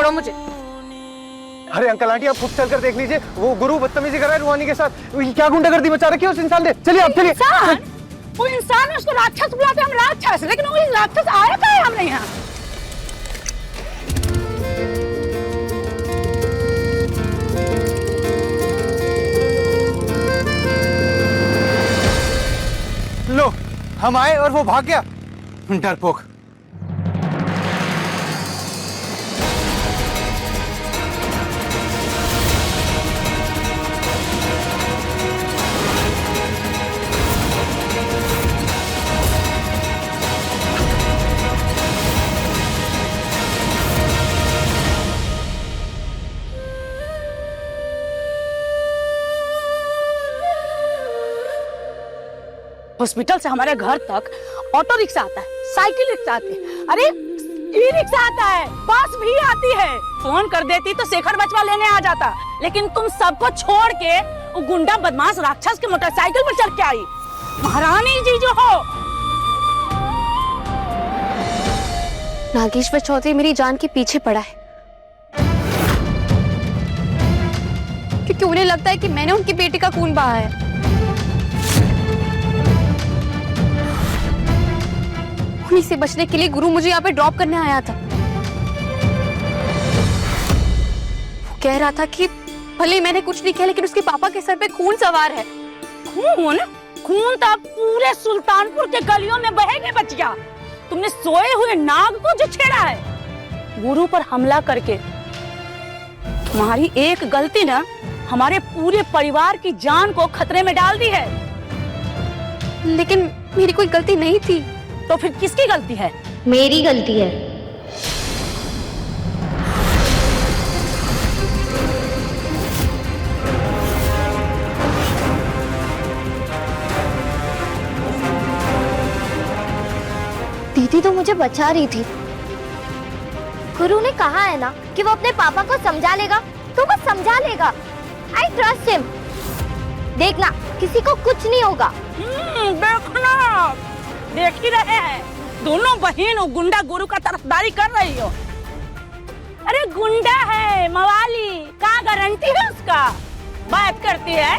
छोड़ो मुझे। अरे अंकल आंटी आप खुद चलकर देख लीजिए, वो गुरु बदतमीजी कर रहा है रूहानी के साथ। क्या गुंडागर्दी मचा रखी है उस इंसान ने। चलिए आप चलिए। वो इंसान उसको राक्षस बुलाते हम राक्षस, लेकिन वो राक्षस आया क्या है हमने यहाँ। लो हम आए और वो भाग गया, डरपोक। हॉस्पिटल से हमारे घर तक ऑटो रिक्शा आता है, साइकिल रिक्शा आती है, अरे ई रिक्शा आता है, बस भी आती है। फोन कर देती तो शेखर बचवा लेने आ जाता, लेकिन तुम सबको छोड़ के वो गुंडा बदमाश राक्षस के मोटरसाइकिल पर चढ़ के आई। महारानी जी जो हो। नागेश्वर चौधरी मेरी जान के पीछे पड़ा है, क्योंकि उन्हें लगता है कि मैंने उनकी बेटी का खून बहा है। उन्हीं से बचने के लिए गुरु मुझे यहाँ पे ड्रॉप करने आया था। वो कह रहा था कि भले मैंने कुछ नहीं किया, लेकिन उसके पापा के सर पे खून सवार है। खून? खून तो पूरे सुल्तानपुर के गलियों में बहेगे बचिया। तुमने सोए हुए नाग को जो छेड़ा है, गुरु पर हमला करके। तुम्हारी एक गलती ना हमारे पूरे परिवार की जान को खतरे में डाल दी है। लेकिन मेरी कोई गलती नहीं थी। तो फिर किसकी गलती है? मेरी गलती है। दीदी तो मुझे बचा रही थी। गुरु ने कहा है ना कि वो अपने पापा को समझा लेगा, तो वो समझा लेगा। I trust him. देखना किसी को कुछ नहीं होगा। देखना, देख ही रहे हैं दोनों बहन और गुंडा गुरु का तरफदारी कर रही हो। अरे गुंडा है मवाली, क्या गारंटी है उसका? बात करती है।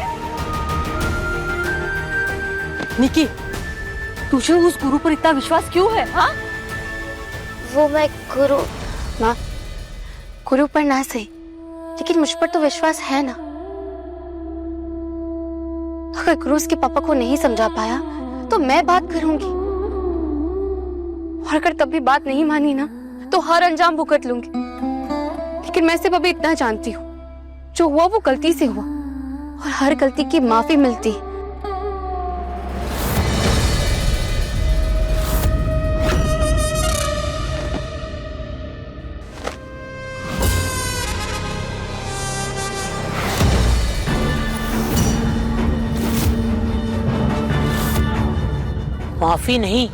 निकी, तुझे उस गुरु पर इतना विश्वास क्यों है? हाँ? वो मैं गुरु माँ, गुरु पर ना सही, लेकिन मुझ पर तो विश्वास है ना। अगर गुरु उसके पापा को नहीं समझा पाया तो मैं बात करूंगी, और अगर तब भी बात नहीं मानी ना तो हर अंजाम भुगत लूंगी। लेकिन मैं सिर्फ अभी इतना जानती हूँ, जो हुआ वो गलती से हुआ, और हर गलती की माफी मिलती है। माफी नहीं,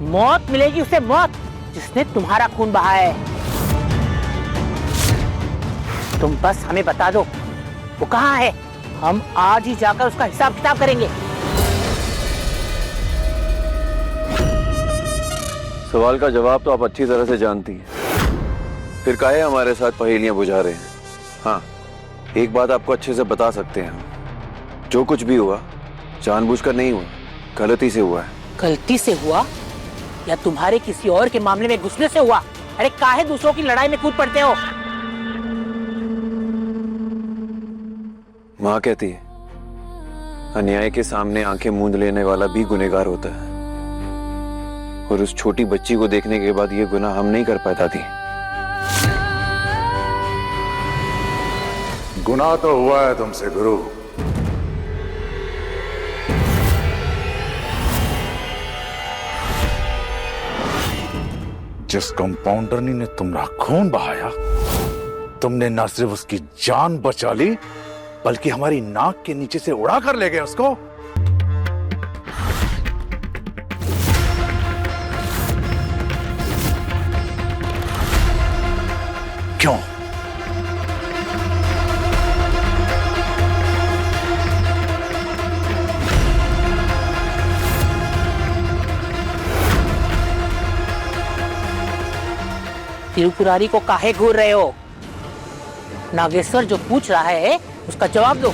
मौत मिलेगी उसे, मौत, जिसने तुम्हारा खून बहा है। तुम बस हमें बता दो वो कहाँ है, हम आज ही जाकर उसका हिसाब किताब करेंगे। सवाल का जवाब तो आप अच्छी तरह से जानती हैं, फिर काहे हमारे साथ पहेलियां बुझा रहे हैं। हाँ, एक बात आपको अच्छे से बता सकते हैं हम, जो कुछ भी हुआ जानबूझकर नहीं हुआ, गलती से हुआ है। गलती से हुआ या तुम्हारे किसी और के मामले में घुसने से हुआ? अरे काहे दूसरों की लड़ाई में कूद पड़ते हो? माँ कहती है अन्याय के सामने आंखें मूंद लेने वाला भी गुनहगार होता है, और उस छोटी बच्ची को देखने के बाद ये गुनाह हम नहीं कर पाता थी। गुनाह तो हुआ है तुमसे गुरु। जिस कंपाउंडरनी ने तुम्हारा खून बहाया, तुमने न सिर्फ उसकी जान बचा ली, बल्कि हमारी नाक के नीचे से उड़ा कर ले गए उसको। क्यों? त्रिपुरारी को काहे घूर रहे हो? नागेश्वर जो पूछ रहा है उसका जवाब दो।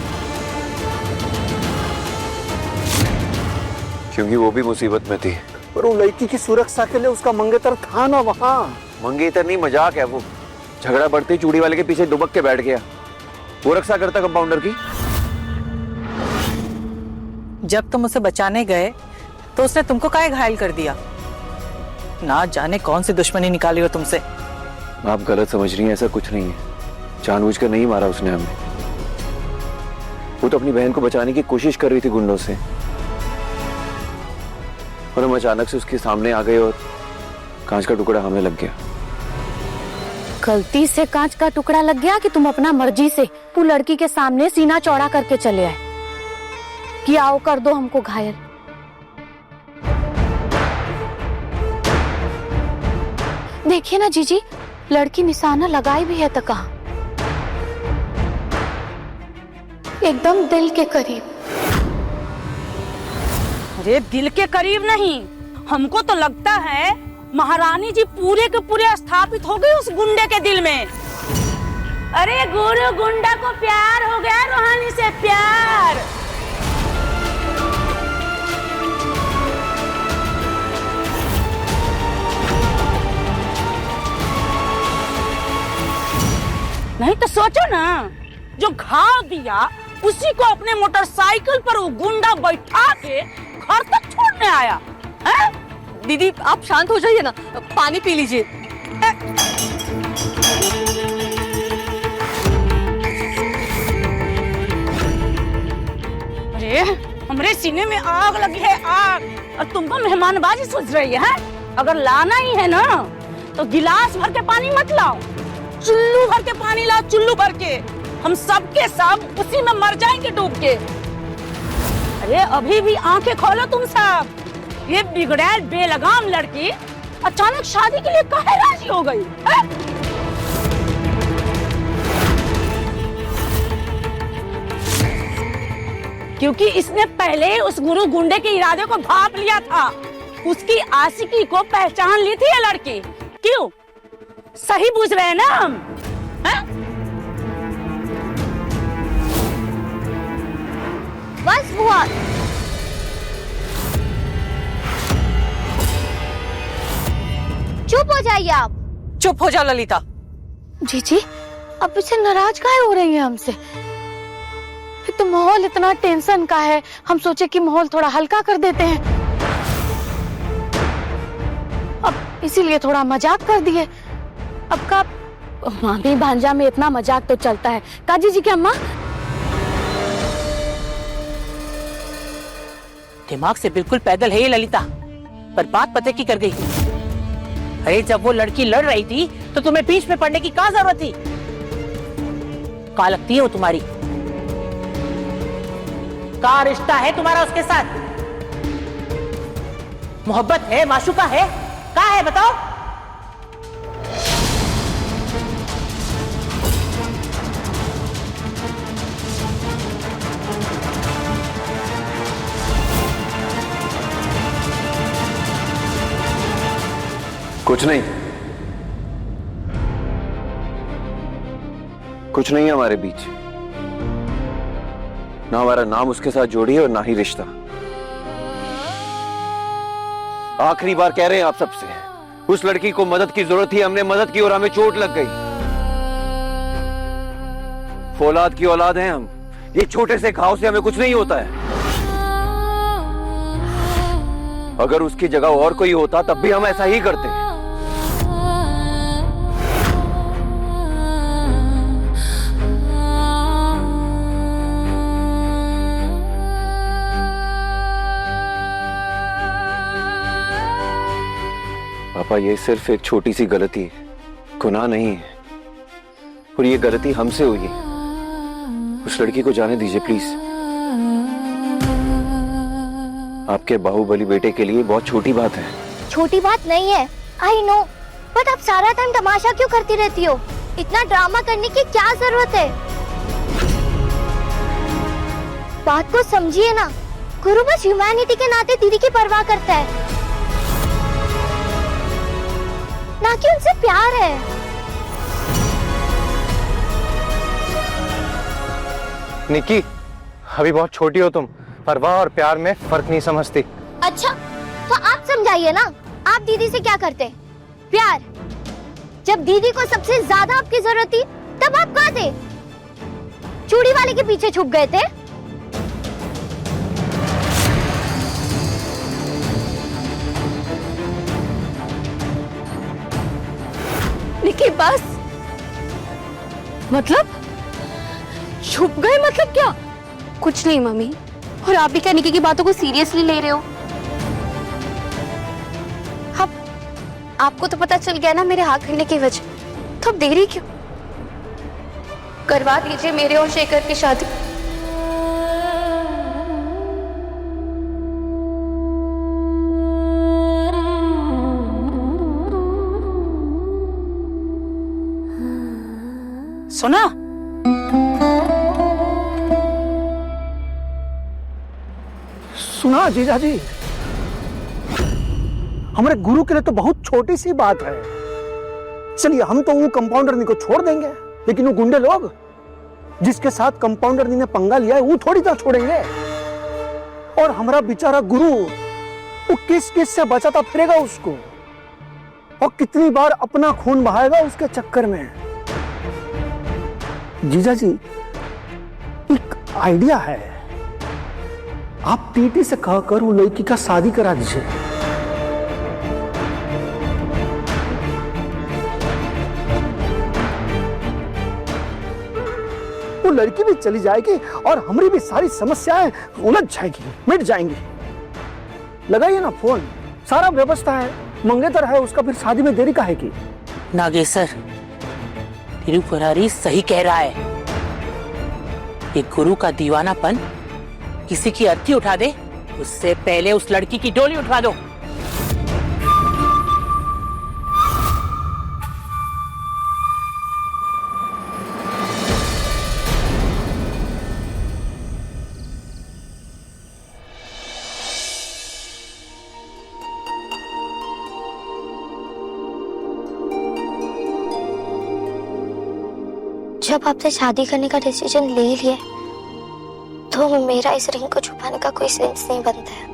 क्योंकि वो भी मुसीबत में थी। पर वो लड़की की सुरक्षा के लिए उसका मंगेतर था ना वहाँ। मंगेतर नहीं, मजाक है वो। झगड़ा बढ़ते ही चूड़ी वाले के पीछे दुबक के बैठ गया। वो रक्षा करता कंपाउंडर की। जब तुम उसे बचाने गए तो उसने तुमको काहे घायल कर दिया? ना जाने कौन सी दुश्मनी निकाली हो तुमसे। आप गलत समझ रही हैं, ऐसा कुछ नहीं है। जानबूझकर नहीं मारा उसने हमें। वो तो अपनी बहन को बचाने की कोशिश कर रही थी गुंडों से, और हम अचानक से उसके सामने आ गए और कांच का टुकड़ा हमें लग गया। गलती से कांच का टुकड़ा लग गया कि तुम अपना मर्जी से वो लड़की के सामने सीना चौड़ा करके चले आए कि आओ कर दो हमको घायल। देखिए ना जीजी, लड़की निशाना लगाई भी है तो कहाँ, एकदम दिल के करीब। अरे दिल के करीब नहीं, हमको तो लगता है महारानी जी पूरे के पूरे स्थापित हो गए उस गुंडे के दिल में। अरे गुरु गुंडा को प्यार हो गया रूहानी से, प्यार। नहीं तो सोचो ना, जो घाव दिया उसी को अपने मोटरसाइकिल पर वो गुंडा बैठा के घर तक छोड़ने आया है? दीदी आप शांत हो जाइए ना, पानी पी लीजिए। अरे हमारे सीने में आग लगी है, आग, और तुमको मेहमानबाजी सोच रही है? अगर लाना ही है ना तो गिलास भर के पानी मत लाओ, चुल्लू भर के पानी लाओ, चुल्लू भर के। हम सब के सब उसी में मर जाएंगे डूब के। अरे अभी भी आंखें खोलो तुम सब। ये बिगड़ैल बेलगाम लड़की अचानक शादी के लिए काहे राजी हो गई है? क्योंकि इसने पहले उस गुरु गुंडे के इरादे को भांप लिया था। उसकी आशिकी को पहचान ली थी ये लड़की। क्यों? सही पूछ रहे हैं ना हम? बस बुआ, चुप हो जाइए आप। चुप हो जा ललिता। जीजी अब पीछे नाराज काहे हो रही हैं हमसे? एक तो माहौल इतना टेंशन का है, हम सोचे कि माहौल थोड़ा हल्का कर देते हैं, अब इसीलिए थोड़ा मजाक कर दिए। अब का मामी भांजा में इतना मजाक तो चलता है का जीजी की अम्मा? दिमाग से बिल्कुल पैदल है ये ललिता, पर बात पते की कर गई। अरे जब वो लड़की लड़ रही थी तो तुम्हें बीच में पड़ने की क्या जरूरत थी? क्या लगती है वो तुम्हारी? क्या रिश्ता है तुम्हारा उसके साथ? मोहब्बत है, माशूका है, क्या है बताओ? कुछ नहीं, कुछ नहीं है हमारे बीच। ना हमारा नाम उसके साथ जोड़ी और ना ही रिश्ता। आखिरी बार कह रहे हैं आप सबसे, उस लड़की को मदद की जरूरत थी, हमने मदद की और हमें चोट लग गई। फौलाद की औलाद हैं हम, ये छोटे से घाव से हमें कुछ नहीं होता है। अगर उसकी जगह और कोई होता तब भी हम ऐसा ही करते। पापा ये सिर्फ एक छोटी सी गलती है, गुनाह नहीं है, और ये गलती हमसे हुई है। उस लड़की को जाने दीजिए प्लीज। आपके बाहुबली बेटे के लिए बहुत छोटी बात है। छोटी बात नहीं है, आई नो, बट आप सारा टाइम तमाशा क्यों करती रहती हो? इतना ड्रामा करने की क्या जरूरत है? बात को समझिए ना, गुरु बस ह्यूमैनिटी के नाते दीदी की परवाह करता है, ना कि उनसे प्यार है। निक्की, अभी बहुत छोटी हो तुम, परवाह और प्यार में फर्क नहीं समझती। अच्छा, तो आप समझाइए ना, आप दीदी से क्या करते? प्यार। जब दीदी को सबसे ज्यादा आपकी जरूरत थी, तब आप कहाँ थे? चूड़ी वाले के पीछे छुप गए थे। निकी बस, मतलब छुप गए मतलब क्या? कुछ नहीं मम्मी, और आप भी क्या निकी की बातों को सीरियसली ले रहे हो? अब आपको तो पता चल गया ना मेरे हाथ हिलने की वजह, तो अब देरी क्यों? करवा दीजिए मेरे और शेखर की शादी। सुना? सुना जीजा जी, हमारे गुरु के लिए तो बहुत छोटी सी बात है। चलिए हम तो वो कंपाउंडर को छोड़ देंगे, लेकिन वो गुंडे लोग जिसके साथ कंपाउंडर ने पंगा लिया है वो थोड़ी ना छोड़ेंगे। और हमारा बेचारा गुरु वो किस किस से बचाता फिरेगा उसको, और कितनी बार अपना खून बहाएगा उसके चक्कर में। जीजा जी, एक आइडिया है, आप टीटी से कहकर वो लड़की का शादी करा दीजिए। वो लड़की भी चली जाएगी और हमारी भी सारी समस्याएं उलझ जाएगी, मिट जाएंगी। लगाइए ना फोन, सारा व्यवस्था है, मंगेतर है उसका, फिर शादी में देरी काहे की? नागेश्वर, तिरुपुरारी सही कह रहा है। ये गुरु का दीवानापन किसी की अर्थी उठा दे, उससे पहले उस लड़की की डोली उठवा दो। जब आपने शादी करने का डिसीजन ले लिया, तो मेरा इस रिंग को छुपाने का कोई सेंस नहीं बनता है।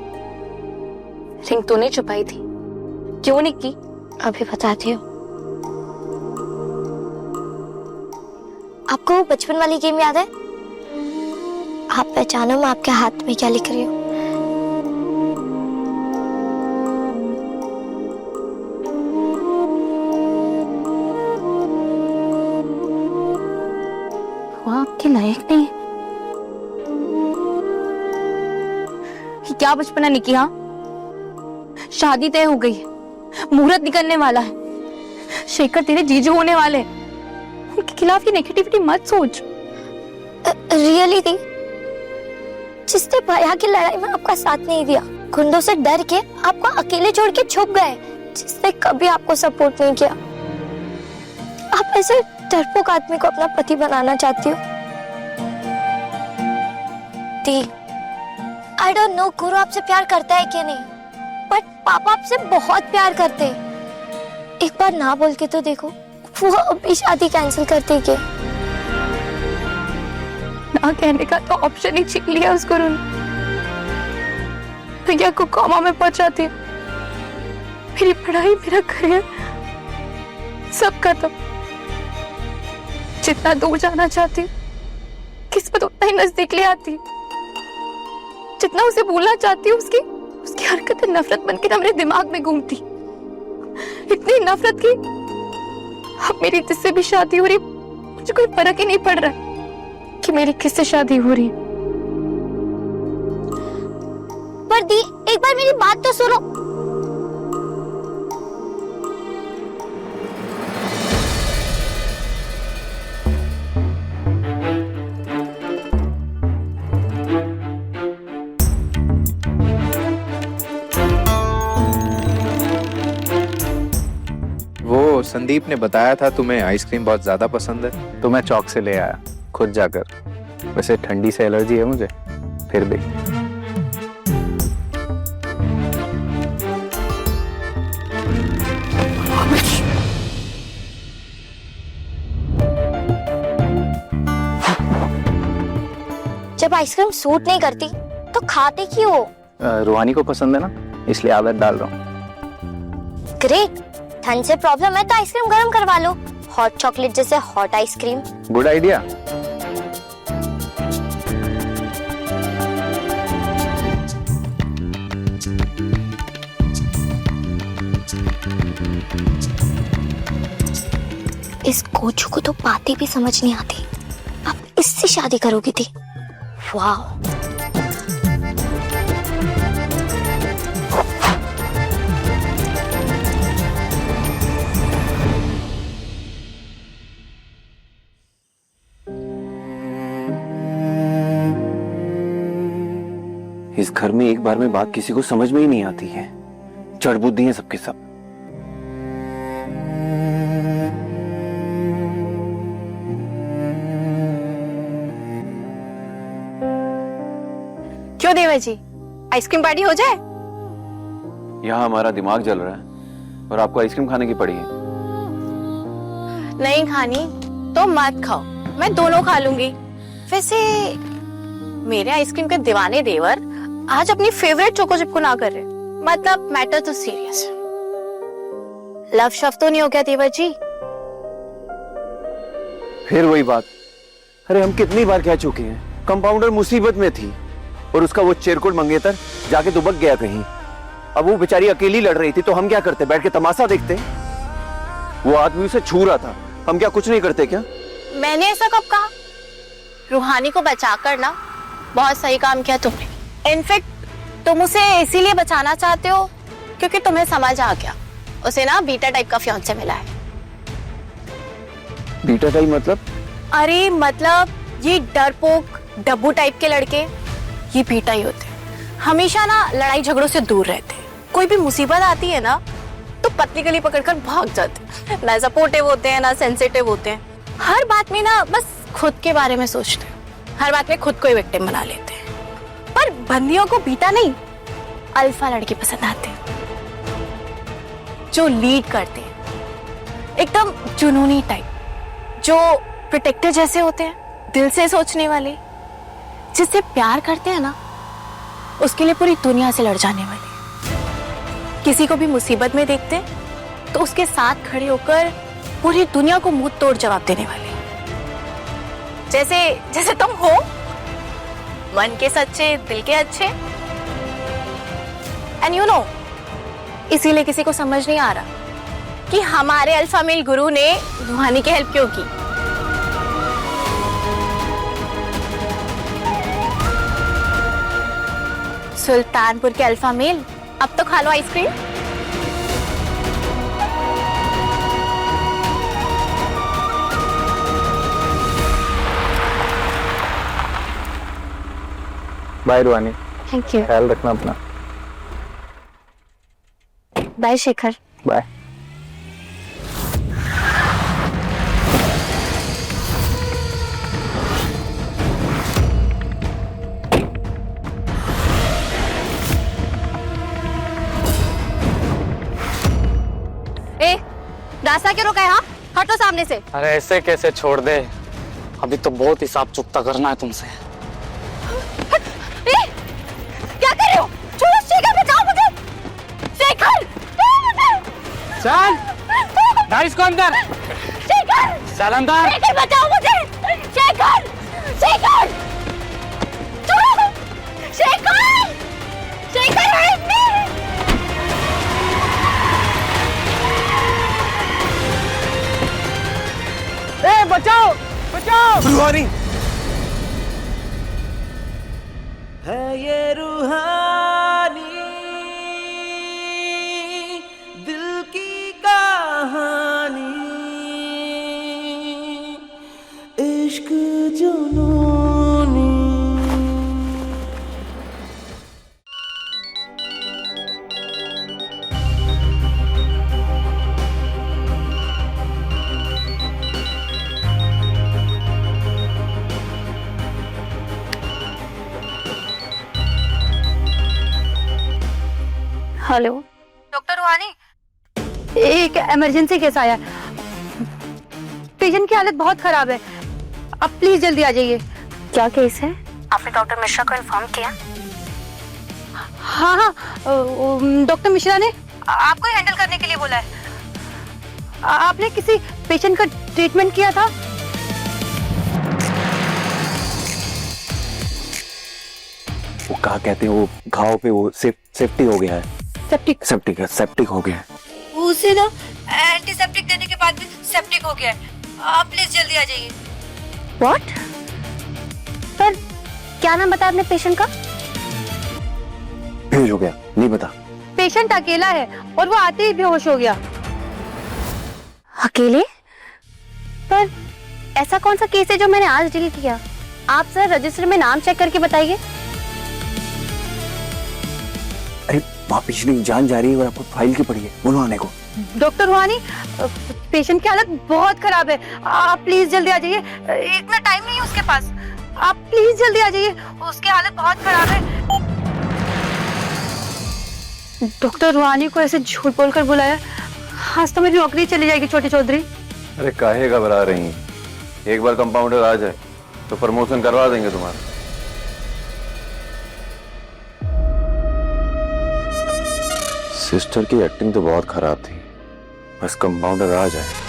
रिंग तूने छुपाई थी, क्यों निकी? अभी बताती हूँ। आपको वो बचपन वाली गेम याद है? आप पहचानो मैं आपके हाथ में क्या लिख रही हूँ। वो आपके लायक नहीं। ये क्या बचपना निकी? हाँ, शादी तय हो गई है, मुहूर्त निकलने वाला है, शेखर तेरे जीजू होने वाले हैं। उनके खिलाफ ये नेगेटिविटी मत सोच। रियली दी, जिसने भैया की लड़ाई में आपका साथ नहीं दिया, गुंडों से डर के आपको अकेले छोड़ के छुप गए, जिसने कभी आपको सपोर्ट नहीं किया, आप ऐसे डरपोक आदमी को अपना पति बनाना चाहती हो? दी, आई डोंट नो गुरु आपसे प्यार करता है कि नहीं, बट पापा आपसे बहुत प्यार करते हैं। एक बार ना बोल के तो देखो, वो अभी शादी कैंसिल करते क्या? ना कहने का तो ऑप्शन ही छीन लिया उस गुरु ने। भैया को कोमा में पहुंचाती, मेरी पढ़ाई, मेरा करियर सब खत्म। जितना दूर जाना चाहती, किस्मत उतना ही नजदीक ले आती। जितना उसे भूलना चाहती हूँ, उसकी हरकतें नफरत बनकर मेरे दिमाग में घूमती, इतनी नफरत की अब मेरी जिससे भी शादी हो रही, मुझे कोई फर्क ही नहीं पड़ रहा कि मेरी किससे शादी हो रही। पर दी, एक बार मेरी बात तो सुनो। वो संदीप ने बताया था तुम्हें आइसक्रीम बहुत ज्यादा पसंद है, तो मैं चौक से ले आया खुद जाकर। वैसे ठंडी से एलर्जी है मुझे, फिर भी। जब आइसक्रीम सूट नहीं करती तो खाते क्यों? रूहानी को पसंद है ना, इसलिए आदत डाल रहा हूँ। ग्रेट। ठंड से प्रॉब्लम है तो आइसक्रीम गर्म करवा लो, हॉट चॉकलेट जैसे हॉट आइसक्रीम। Good idea. इस कोचू को तो बातें भी समझ नहीं आती, अब इससे शादी करोगी थी? वाह। इस घर में एक बार में बात किसी को समझ में ही नहीं आती है, जड़ बुद्धि है सबके सब। क्यों देवर जी, आइसक्रीम पार्टी हो जाए? यहाँ हमारा दिमाग जल रहा है और आपको आइसक्रीम खाने की पड़ी है। नहीं खानी तो मत खाओ, मैं दोनों खा लूंगी। वैसे मेरे आइसक्रीम के दीवाने देवर आज अपनी फेवरेट चोको चिप को ना कर रहे, मतलब मैटर तो सीरियस। लव शव तो नहीं हो गया देवर जी? फिर वही बात। अरे हम कितनी बार कह चुके हैं, कंपाउंडर मुसीबत में थी और उसका वो चिरकुट मंगेतर जाके दुबक गया कहीं। अब वो बेचारी अकेली लड़ रही थी तो हम क्या करते, बैठ के तमाशा देखते? वो आदमी उसे छू रहा था, हम क्या कुछ नहीं करते क्या? मैंने ऐसा कब कहा? रूहानी को बचाकर ना बहुत सही काम किया तुमने। इनफैक्ट तुम उसे इसीलिए बचाना चाहते हो क्योंकि तुम्हें समझ आ गया उसे ना बीटा टाइप का फियांसे मिला है। बीटा टाइप मतलब? अरे मतलब ये डरपोक डब्बू टाइप के लड़के ये बीटा ही होते हैं, हमेशा ना लड़ाई झगड़ों से दूर रहते हैं। कोई भी मुसीबत आती है ना तो पतली गली पकड़कर भाग जाते हैं, ना सपोर्टिव होते हैं ना सेंसिटिव होते हैं, हर बात में ना बस खुद के बारे में सोचते हैं, हर बात में खुद को ही विक्टिम बना लेते हैं। पर बंदियों को बीटा नहीं, अल्फा लड़के पसंद आते हैं जो लीड करते हैं, एकदम जुनूनी टाइप, जो प्रोटेक्टर जैसे होते हैं, दिल से सोचने वाले, जिससे प्यार करते हैं ना उसके लिए पूरी दुनिया से लड़ जाने वाले। किसी को भी मुसीबत में देखते हैं तो उसके साथ खड़े होकर पूरी दुनिया को मुंह तोड़ जवाब देने वाले, जैसे जैसे तुम हो, मन के सच्चे दिल के अच्छे। एंड यू नो, इसीलिए किसी को समझ नहीं आ रहा कि हमारे अल्फा मेल गुरु ने रूहानी की हेल्प क्यों की। सुल्तानपुर के अल्फा मेल, अब तो खा लो आइसक्रीम। बाय रूहानी, थैंक यू। ख्याल रखना अपना। बाय शेखर। बाय। ए, रास्ता क्यों रोका है? हाँ, हटो सामने से। अरे ऐसे कैसे छोड़ दे, अभी तो बहुत हिसाब चुकता करना है तुमसे। ए, क्या कर रहे हो? छोड़ो, शेखर बचाओ मुझे। शेखर, चल, डाल इसको अंदर। शेखर, चल अंदर। शेखर बचाओ मुझे। शेखर, शेखर, छोड़ो। Shekhar, Shekhar help me. ए बचाओ बचाओ! रूहानी! है ये रूहानी दिल की कहानी, इश्क जुनूनी। हेलो डॉक्टर रूहानी, एक इमरजेंसी केस आया, पेशेंट की हालत बहुत खराब है, आप प्लीज जल्दी आ जाइए। क्या केस है? आपने डॉक्टर मिश्रा को इन्फॉर्म किया? हाँ हाँ, डॉक्टर मिश्रा ने आपको ही हैंडल करने के लिए बोला है। आपने किसी पेशेंट का ट्रीटमेंट किया था? वो क्या कहते हैं, वो घाव पे वो सेफ्टी हो गया है। सेप्टिक हो गया है। उसे ना एंटीसेप्टिक देने के बाद भी सेप्टिक हो गया है। आप प्लीज जल्दी आ जाइए। व्हाट? पर क्या नाम बताया आपने पेशेंट का? बेहोश हो गया, नहीं पता। पेशेंट अकेला है और वो आते ही बेहोश हो गया। अकेले? पर ऐसा कौन सा केस है जो मैंने आज डील किया? आप सर रजिस्टर में नाम चेक करके बताइए। अरे वहाँ पिछली जान जा रही है और आपको फाइल की पड़ी है, बोलो आने को। डॉक्टर रुहानी, पेशेंट की हालत बहुत खराब है। आप प्लीज जल्दी आ जाइए। इतना टाइम नहीं है उसके पास। आप प्लीज जल्दी आ जाइए, उसकी हालत बहुत खराब है। डॉक्टर रुहानी को ऐसे झूठ बोलकर बुलाया, आज तो मेरी नौकरी चली जाएगी छोटी चौधरी। अरे काहे घबरा रही हैं? एक बार कंपाउंडर आ जाए तो प्रमोशन करवा देंगे तुम्हारा। सिस्टर की एक्टिंग तो बहुत खराब थी, बस कंपाउंडर आ जाए।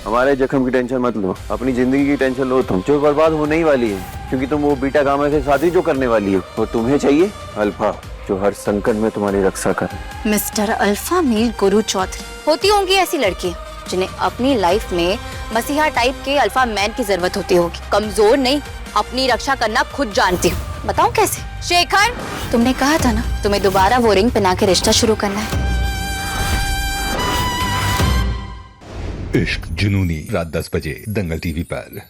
हमारे जख्म की टेंशन मत लो, अपनी जिंदगी की टेंशन लो तुम। जो बर्बाद होने ही वाली है, क्योंकि तुम वो बीटा गामा से शादी जो करने वाली हो, और तुम्हें चाहिए अल्फा, जो हर संकट में तुम्हारी रक्षा करे। मिस्टर अल्फा मेल गुरु चौधरी। होती होंगी ऐसी लड़की जिन्हें अपनी लाइफ में मसीहा टाइप के अल्फा मैन की जरूरत होती होगी। कमजोर नहीं, अपनी रक्षा करना खुद जानती हूँ। बताऊँ कैसे? शेखर, तुमने कहा था ना तुम्हें दोबारा वो रिंग पहना के रिश्ता शुरू करना है। इश्क जुनूनी, रात 10 बजे दंगल टीवी पर।